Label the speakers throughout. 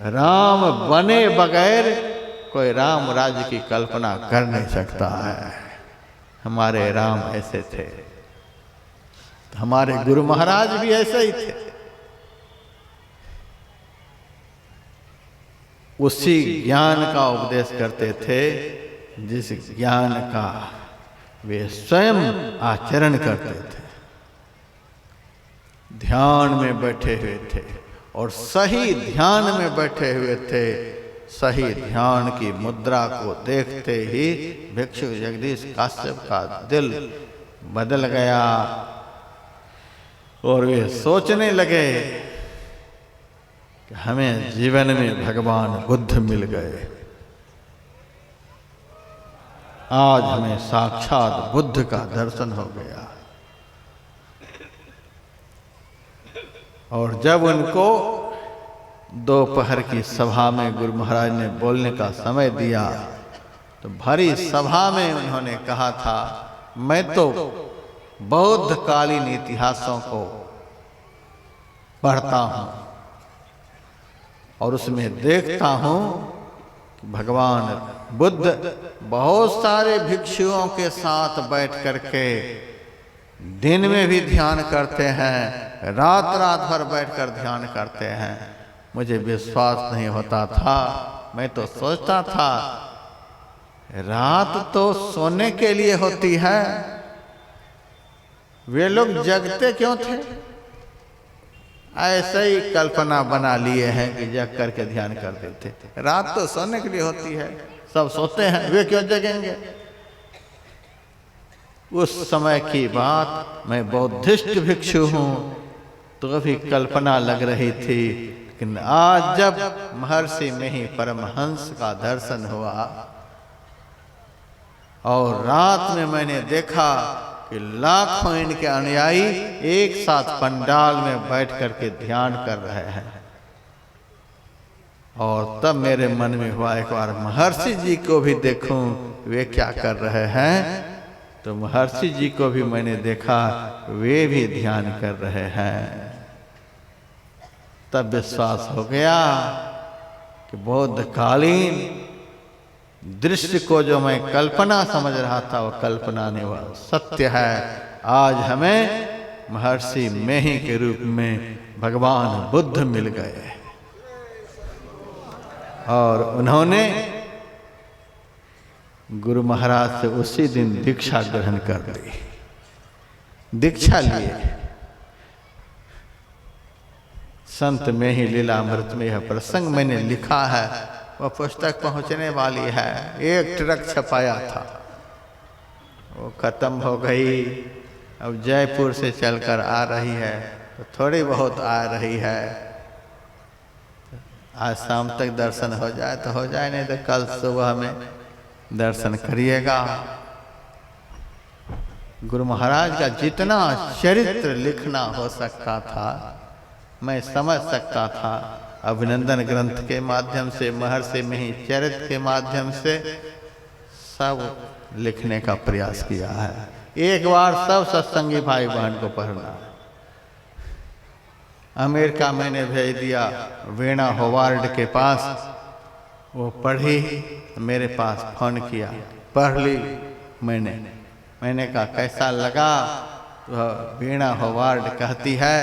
Speaker 1: राम बने बगैर कोई राम राज्य की कल्पना कर नहीं सकता है। हमारे राम ऐसे थे, हमारे गुरु महाराज भी ऐसे ही थे। उसी ज्ञान का उपदेश करते थे जिस ज्ञान का वे स्वयं आचरण करते थे। ध्यान में बैठे हुए थे और सही ध्यान में बैठे हुए थे। सही ध्यान की मुद्रा को देखते ही भिक्षु जगदीश काश्यप का दिल बदल गया और वे सोचने लगे कि हमें जीवन में भगवान बुद्ध मिल गए। आज हमें साक्षात बुद्ध का दर्शन हो गया। और जब उनको दोपहर की सभा में गुरु महाराज ने बोलने का समय दिया तो भरी सभा में उन्होंने कहा था, मैं तो बौद्ध कालीन इतिहासों को पढ़ता हूं और उसमें देखता हूं कि भगवान बुद्ध बहुत सारे भिक्षुओं के साथ बैठ करके दिन में भी ध्यान करते हैं, रात रात भर बैठकर ध्यान करते हैं। मुझे विश्वास नहीं होता था। मैं तो सोचता था रात तो सोने के लिए होती है, वे लोग जगते क्यों थे? ऐसे ही कल्पना बना लिए हैं कि जग करके ध्यान करते थे। रात तो सोने के लिए होती है, सब सोते हैं, वे क्यों जगेंगे? उस समय की बात, मैं बौद्धिस्ट भिक्षु हूं तो भी कल्पना लग रही थी। लेकिन आज जब महर्षि में ही परमहंस का दर्शन हुआ और रात में मैंने देखा कि लाखों इनके अनुयायी एक साथ पंडाल में बैठ करके ध्यान कर रहे हैं, और तब मेरे मन में हुआ एक बार महर्षि जी को भी देखूं वे क्या कर रहे हैं। तो महर्षि जी को भी मैंने देखा, वे भी ध्यान कर रहे हैं। तब विश्वास हो गया कि बौद्ध कालीन दृश्य को जो मैं कल्पना समझ रहा था वो कल्पना नहीं, वह सत्य है। आज हमें महर्षि मेही के रूप में भगवान बुद्ध मिल गए और उन्होंने गुरु महाराज से उसी दिन दीक्षा ग्रहण कर ली। दीक्षा लिए। संत में ही लीलामृत में यह प्रसंग मैंने लिखा है, वह पुस्तक पहुंचने वाली है। एक ट्रक छपाया था, वो खत्म हो गई। अब जयपुर से चलकर आ रही है तो थोड़ी बहुत आ रही है। आज शाम तक दर्शन हो जाए तो हो जाए, नहीं तो कल सुबह में दर्शन करिएगा। गुरु महाराज का जितना चरित्र लिखना हो सकता था मैं समझ सकता था। अभिनंदन ग्रंथ के माध्यम से, महर्षि में ही चरित्र के माध्यम से सब लिखने का प्रयास किया है। एक बार सब सत्संगी भाई बहन को पढ़ना। अमेरिका मैंने भेज दिया वीणा होवार्ड के पास, वो पढ़ी, मेरे पास फोन किया, पढ़ ली। मैंने कहा कैसा लगा? तो वीणा होवार्ड कहती है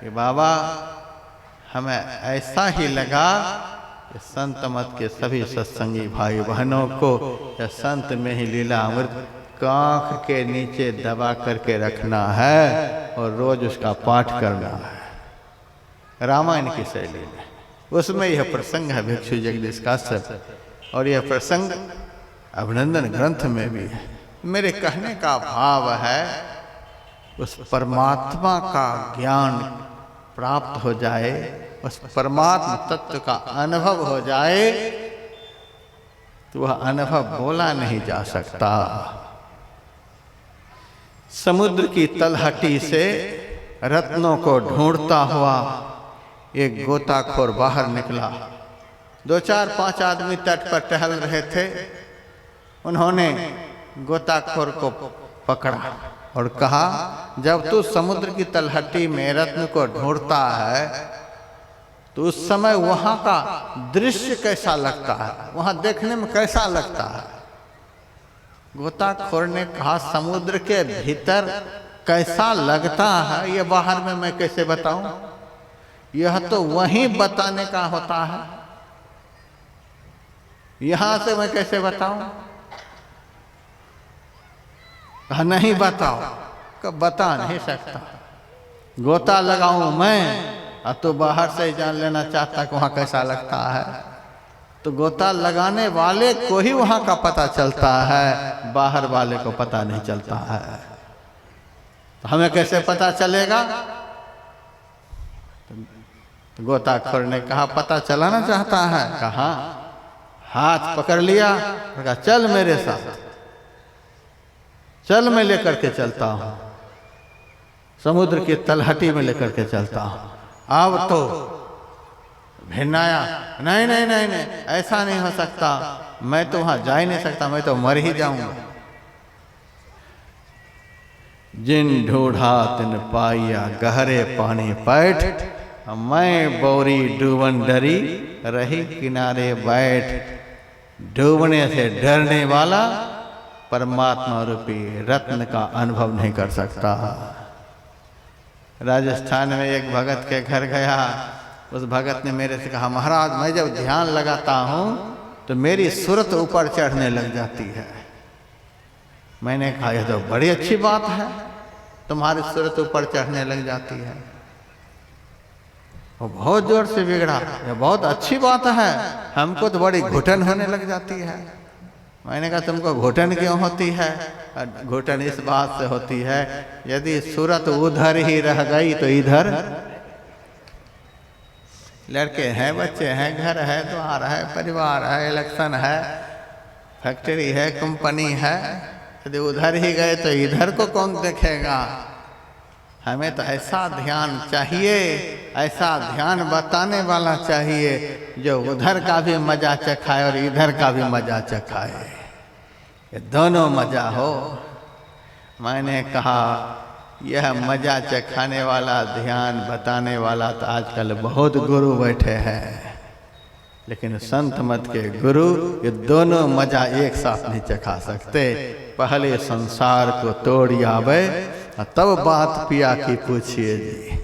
Speaker 1: कि बाबा हमें ऐसा ही लगा कि संत मत के सभी सत्संगी भाई बहनों को या संत में ही लीला अमृत कांख के नीचे दबा करके रखना है और रोज उसका पाठ करना है। रामायण की शैली में उसमें यह प्रसंग है भिक्षु जगदीश काश्यप, और यह प्रसंग अभिनंदन ग्रंथ में भी है। मेरे कहने का भाव है उस परमात्मा का ज्ञान प्राप्त हो जाए, उस परमात्मा तत्व का अनुभव हो जाए तो वह अनुभव बोला नहीं जा सकता। समुद्र की तलहटी से रत्नों को ढूंढता हुआ एक गोताखोर बाहर निकला। 2, 4, 5 आदमी तट पर टहल रहे थे। उन्होंने गोताखोर को पकड़ा और कहा, जब तू समुद्र की तलहटी में रत्न को ढूंढता है तो उस समय वहां का दृश्य कैसा लगता है, वहां देखने में कैसा लगता है। गोताखोर ने कहा समुद्र के भीतर कैसा लगता है ये बाहर में मैं कैसे बताऊं, यह तो वहीं बताने का होता है, यहां से मैं कैसे बताऊं। कहा नहीं बताओ, कब बता नहीं सकता, गोता लगाऊं मैं और तो बाहर से ही जान लेना चाहता कि वहां कैसा लगता है। तो गोता लगाने वाले को ही वहां का पता चलता है, बाहर वाले को पता नहीं चलता है। तो हमें कैसे पता चलेगा। तो गोताखोर ने कहा पता चलाना चाहता है, कहा हाथ पकड़ लिया, कहा चल मेरे साथ, चल मैं लेकर के चलता हूं, समुद्र की तलहटी में लेकर के चलता हूं। अब तो भिन्नाया, नहीं नहीं नहीं नहीं, ऐसा नहीं हो सकता, मैं तो वहां जा ही नहीं सकता, मैं तो मर ही जाऊंगा। जिन ढूढ़ा तिन पाइया गहरे पानी पैठ, मैं बौरी डूबन डरी रही किनारे बैठ। डूबने से डरने वाला परमात्मा रूपी रत्न का अनुभव नहीं कर सकता। राजस्थान में एक भगत के घर गया, उस भगत ने मेरे से कहा महाराज मैं जब ध्यान लगाता हूं तो मेरी सूरत ऊपर चढ़ने लग जाती है। मैंने कहा यह तो बड़ी अच्छी बात है, तुम्हारी सूरत ऊपर चढ़ने लग जाती है। वो बहुत जोर से बिगड़ा, यह बहुत अच्छी बात है, हमको तो बड़ी घुटन होने लग जाती है। मैंने कहा तुमको घुटन क्यों होती है। घुटन इस बात से होती है यदि सूरत उधर ही रह गई तो इधर लड़के हैं, बच्चे हैं, घर है, द्वार है, परिवार है, इलेक्शन है, फैक्ट्री है, कंपनी है, यदि उधर ही गए तो इधर को कौन देखेगा। हमें तो ऐसा ध्यान चाहिए, ऐसा ध्यान बताने वाला चाहिए जो उधर का भी मजा चखाए और इधर का भी मजा चखाए, ये दोनों मजा हो। मैंने कहा यह मजा चखाने वाला ध्यान बताने वाला तो आजकल बहुत गुरु बैठे हैं, लेकिन संत मत के गुरु ये दोनों मजा एक साथ नहीं चखा सकते। पहले संसार को तोड़ आवे तब बात पिया की पूछिए जी।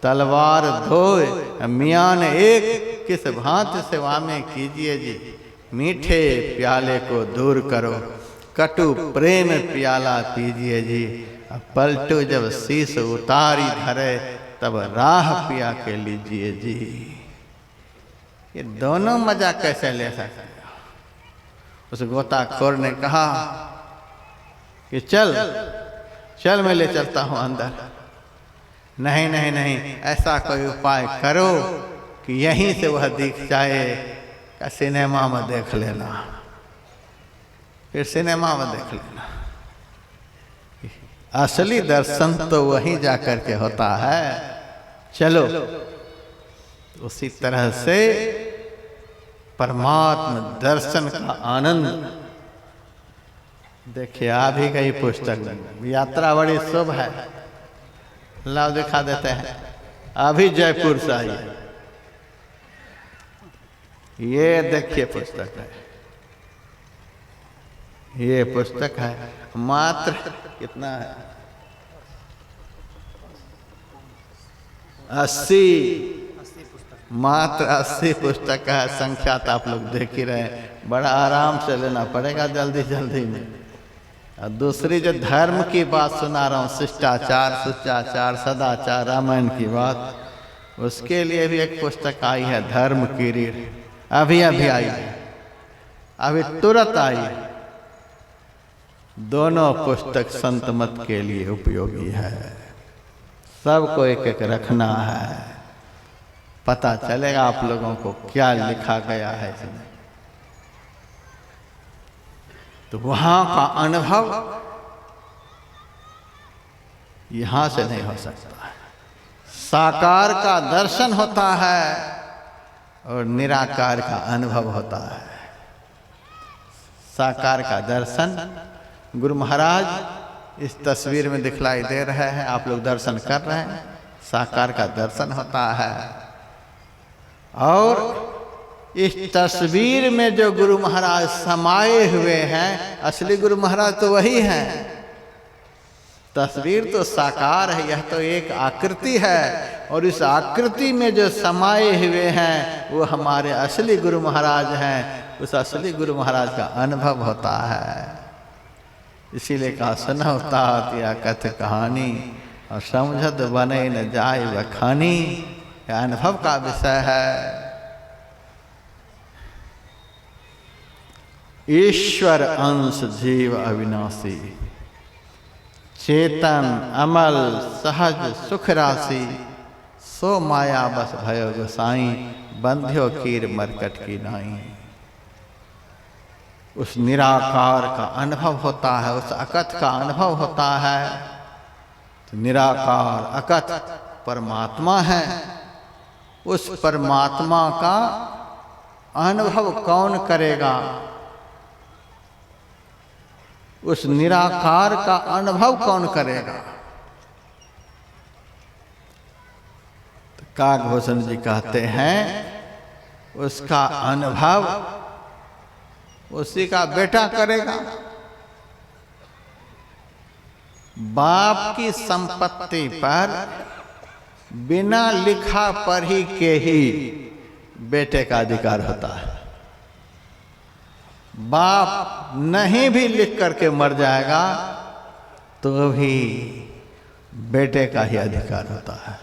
Speaker 1: तलवार धोए मियान एक किस भांति सेवा में कीजिए जी। मीठे प्याले को दूर करो कटु प्रेम प्याला पीजिए जी। पलटू जब शीश उतारी धरे तब राह पिया के लीजिए जी। ये दोनों मजा कैसे ले सकते हो। उस गोताखोर ने कहा कि चल चल मैं ले चलता हूं अंदर। नहीं नहीं नहीं, ऐसा कोई उपाय करो कि यहीं से वह दिख जाए, का सिनेमा में देख लेना, फिर सिनेमा में देख लेना। असली दर्शन तो वहीं जाकर के होता है। चलो उसी तरह से परमात्मा दर्शन का आनंद देखिए। आ भी गई पुस्तक, यात्रा बड़ी शुभ है, लाभ दिखा देते हैं। अभी जयपुर से आई, ये देखिए पुस्तक है, ये पुस्तक है। मात्र कितना है 80, मात्र 80 पुस्तक है। संख्या तो आप लोग देख ही रहे हैं, बड़ा आराम से लेना पड़ेगा जल्दी जल्दी में। और दूसरी जो धर्म की बात सुना रहा हूँ, शिष्टाचार, सुचाचार, सदाचार, रामायण की बात, उसके लिए भी एक पुस्तक आई है, धर्म की रीढ़। अभी अभी आई है, अभी तुरंत आई है। दोनों पुस्तक संत मत के लिए उपयोगी है। सबको एक एक रखना है, पता चलेगा आप लोगों को क्या लिखा गया है इसमें। तो वहां का अनुभव यहां से नहीं हो सकता। साकार का दर्शन होता है और निराकार का अनुभव होता है। साकार का दर्शन गुरु महाराज इस तस्वीर में दिखलाई दे रहे हैं, आप लोग दर्शन कर रहे हैं। साकार का दर्शन होता है और इस तस्वीर में जो गुरु महाराज समाये हुए हैं, असली गुरु महाराज तो वही हैं। तस्वीर तो साकार है, यह तो एक आकृति है, और इस आकृति में जो समाये हुए हैं वो हमारे असली गुरु महाराज हैं। उस असली गुरु महाराज का अनुभव होता है। इसीलिए कहा सुनौता या कथ कहानी और समझत बने न जाए बखानी, यह अनुभव का विषय है। ईश्वर अंश जीव अविनाशी, चेतन अमल सहज सुख राशि, सो माया बस भयो गोसाई, बंध्यो कीर मरकट की नाई। उस निराकार का अनुभव होता है, उस अकथ का अनुभव होता है। तो निराकार अकथ परमात्मा है। उस परमात्मा का अनुभव कौन करेगा? उस निराकार का अनुभव कौन करेगा? तो काकभूषण जी कहते हैं उसका अनुभव उसी का बेटा करेगा। बाप की संपत्ति पर बिना लिखा पढ़ी के ही बेटे का अधिकार होता है। बाप नहीं भी लिख करके मर जाएगा तो भी बेटे का ही अधिकार होता है।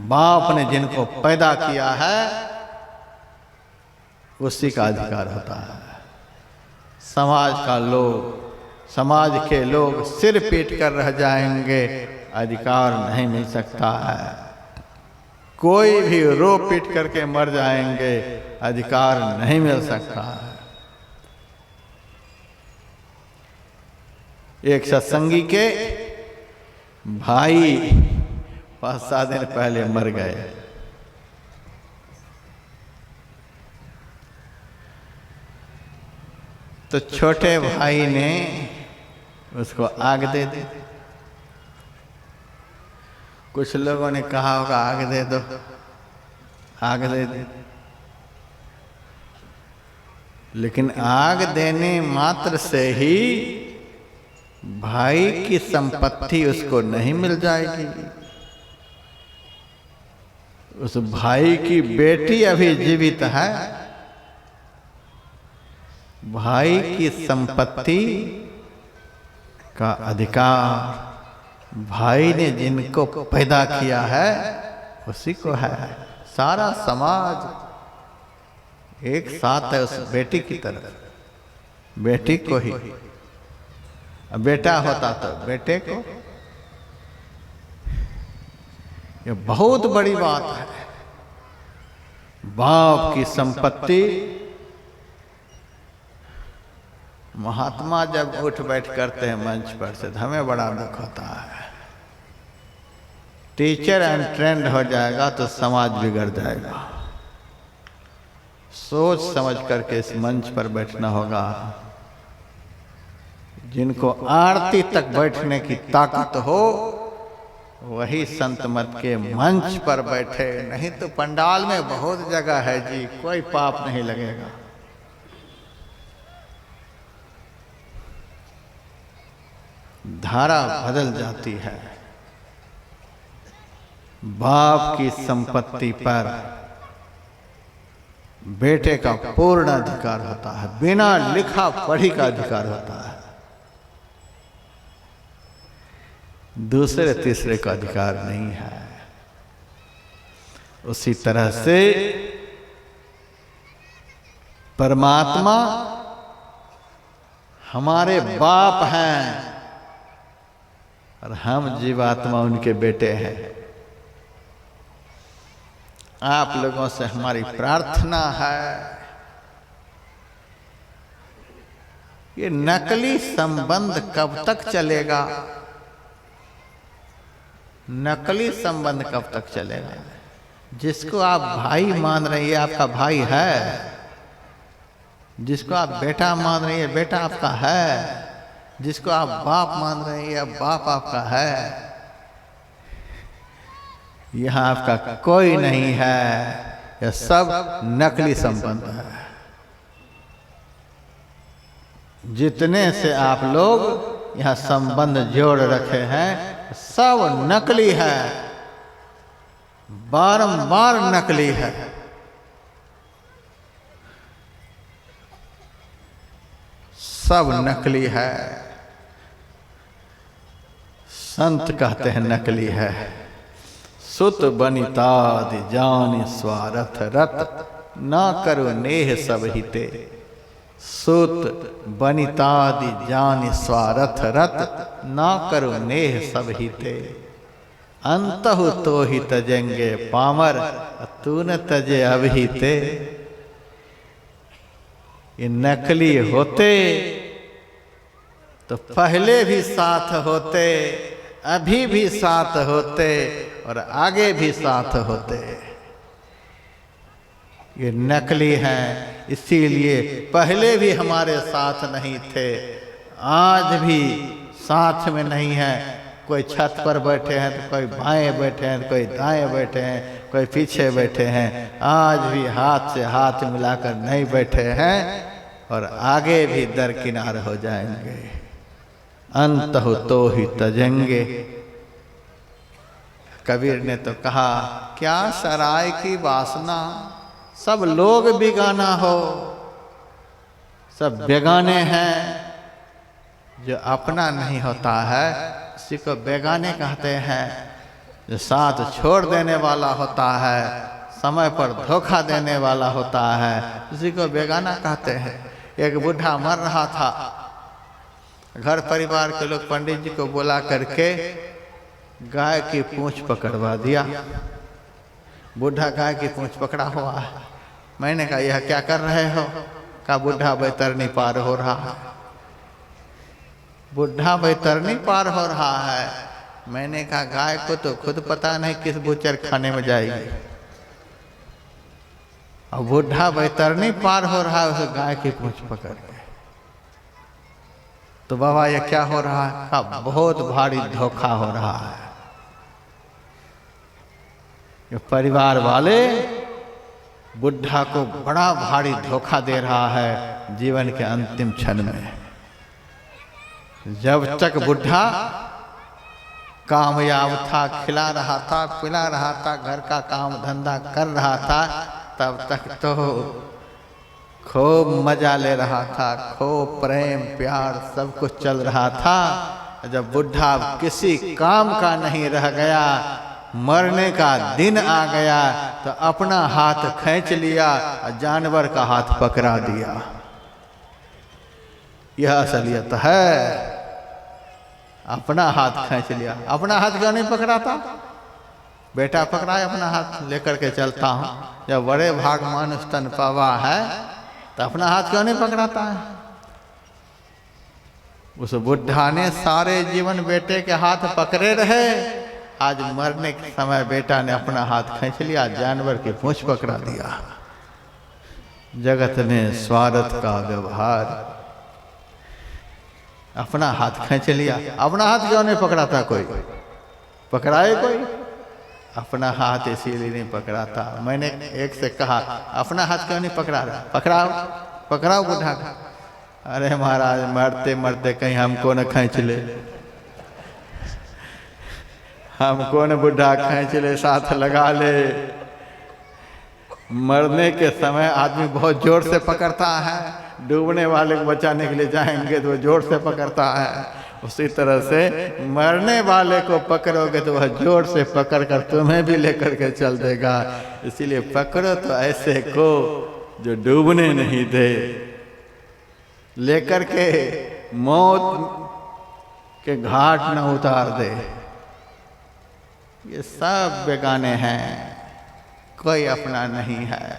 Speaker 1: बाप ने जिनको पैदा किया है उसी का अधिकार होता है। समाज के लोग सिर पीट कर रह जाएंगे, अधिकार नहीं मिल सकता है। कोई भी रो पीट करके मर जाएंगे, अधिकार नहीं मिल सकता है। एक सत्संगी के भाई 5-7 दिन पहले मर गए। तो छोटे भाई ने उसको आग दे दी। कुछ लोगों ने कहा होगा आग दे दो, आग दे दी। लेकिन आग देने मात्र से ही भाई की संपत्ति उसको नहीं मिल जाएगी। उस भाई की बेटी अभी जीवित है। भाई की संपत्ति का अधिकार भाई ने जिनको पैदा किया है उसी को है। सारा समाज एक साथ है उस बेटी की तरफ, बेटी को ही। बेटा होता तो बेटे को। ये बहुत बड़ी बात है। बाप की संपत्ति। महात्मा जब उठ बैठ करते हैं मंच पर से तो हमें बड़ा दुख होता है। टीचर एंड ट्रेंड हो जाएगा तो समाज बिगड़ जाएगा। सोच समझ करके इस मंच पर बैठना होगा। जिनको आरती तक बैठने की ताकत हो वही संत मत के मंच पर बैठे, नहीं तो पंडाल में बहुत जगह है जी, कोई पाप नहीं लगेगा। धारा बदल जाती है। बाप की संपत्ति पर बेटे का पूर्ण अधिकार होता है, बिना लिखा पढ़ी का अधिकार होता है। दूसरे तीसरे का अधिकार नहीं है। उसी तरह से परमात्मा हमारे बाप हैं और हम जीवात्मा उनके बेटे हैं। आप लोगों से हमारी प्रार्थना है, ये नकली संबंध कब तक चलेगा? नकली संबंध कब तक चलेगा? जिसको आप भाई मान रहे हैं आपका भाई है, जिसको आप बेटा मान रहे हैं बेटा आपका है, जिसको आप बाप मान रहे हैं बाप आपका है। यहाँ आपका कोई नहीं है। यह सब नकली संबंध है। जितने से आप लोग यह संबंध जोड़ रखे हैं सब नकली है, बारंबार नकली है। सब नकली है। संत कहते हैं नकली है। सुत बनितादि जान स्वार्थ रत, ना करो नेह सब हिते। सुत बनितादि जान स्वार्थ रत, ना करो नेह सब हिते। अंतहु तो ही तजेंगे पामर, तू न तजे अभिहिते। ये नकली होते तो पहले भी साथ होते, अभी भी साथ होते और आगे भी साथ होते। ये नकली हैं, इसीलिए पहले भी हमारे साथ नहीं थे, आज भी साथ में नहीं है। कोई छत पर बैठे हैं तो कोई बाएं बैठे हैं तो कोई दाएं बैठे हैं, कोई पीछे बैठे हैं, आज भी हाथ से हाथ मिलाकर नहीं बैठे हैं और आगे भी दरकिनार हो जाएंगे। अंतहु तो ही तजेंगे। कबीर ने तो कहा, क्या सराय की वासना, सब लोग बेगाना हो। सब बेगाने हैं, जो अपना नहीं होता है उसी को बेगाने कहते हैं। जो साथ छोड़ देने वाला होता है, समय पर धोखा देने वाला होता है, उसी को बेगाना कहते हैं। एक बूढ़ा मर रहा था, घर परिवार के लोग पंडित जी को बुला करके गाय की पूंछ पकड़वा दिया। बूढ़ा गाय की पूंछ पकड़ा हुआ है। मैंने कहा यह क्या कर रहे हो? कहा बूढ़ा बैतरनी पार हो रहा है। बूढ़ा बैतरनी पार हो रहा है। मैंने कहा गाय को तो खुद पता नहीं किस बूचर खाने में जाएगी, और बूढ़ा बैतरनी पार हो रहा है उस गाय की पूंछ पकड़ के। तो बाबा ये क्या हो रहा है? कहा बहुत भारी धोखा हो रहा है। ये परिवार वाले बुढ़ा को बड़ा भारी धोखा दे रहा है जीवन के अंतिम क्षण में। जब तक बुढ़ा कामयाब था, खिला रहा था, पिला रहा था, घर का काम धंधा कर रहा था, तब तक तो खूब मजा ले रहा था, खूब प्रेम प्यार सब कुछ चल रहा था। जब बुढ़ा किसी काम का नहीं रह गया, मरने का दिन आ गया, तो अपना हाथ खींच लिया और जानवर का हाथ पकड़ा दिया। यह असलियत है। अपना हाथ खींच लिया। अपना हाथ क्यों नहीं पकड़ा था? बेटा पकड़ाए अपना हाथ लेकर के चलता हूँ। जब बड़े भाग मानुष तन पावा है तो अपना हाथ क्यों नहीं पकड़ाता है? उस बुढ़ा ने सारे जीवन बेटे के हाथ पकड़े रहे, आज मरने के समय बेटा ने अपना हाथ खींच लिया, जानवर की पूंछ पकड़ा दिया। जगत में स्वार्थ का व्यवहार। अपना हाथ खींच लिया। अपना हाथ क्यों नहीं पकड़ाता? कोई पकड़ाए कोई? अपना हाथ इसीलिए नहीं पकड़ाता। मैंने एक से कहा अपना हाथ क्यों नहीं पकड़ा रहा? पकड़ाओ पकड़ाओ बुढ़ा का। अरे महाराज मरते मरते कहीं हमको न खींच ले, हमको न बुढ़ा खींच ले, साथ लगा ले। मरने के समय आदमी बहुत जोर से पकड़ता है, डूबने वाले को बचाने के लिए जाएंगे तो वो जोर से पकड़ता है। उसी तरह से मरने वाले को पकड़ोगे तो वह जोर से पकड़ कर तुम्हें भी लेकर के चल देगा। इसीलिए पकड़ो तो ऐसे को जो डूबने नहीं दे, लेकर के मौत के घाट न उतार दे। ये सब बेगाने हैं, कोई अपना नहीं है।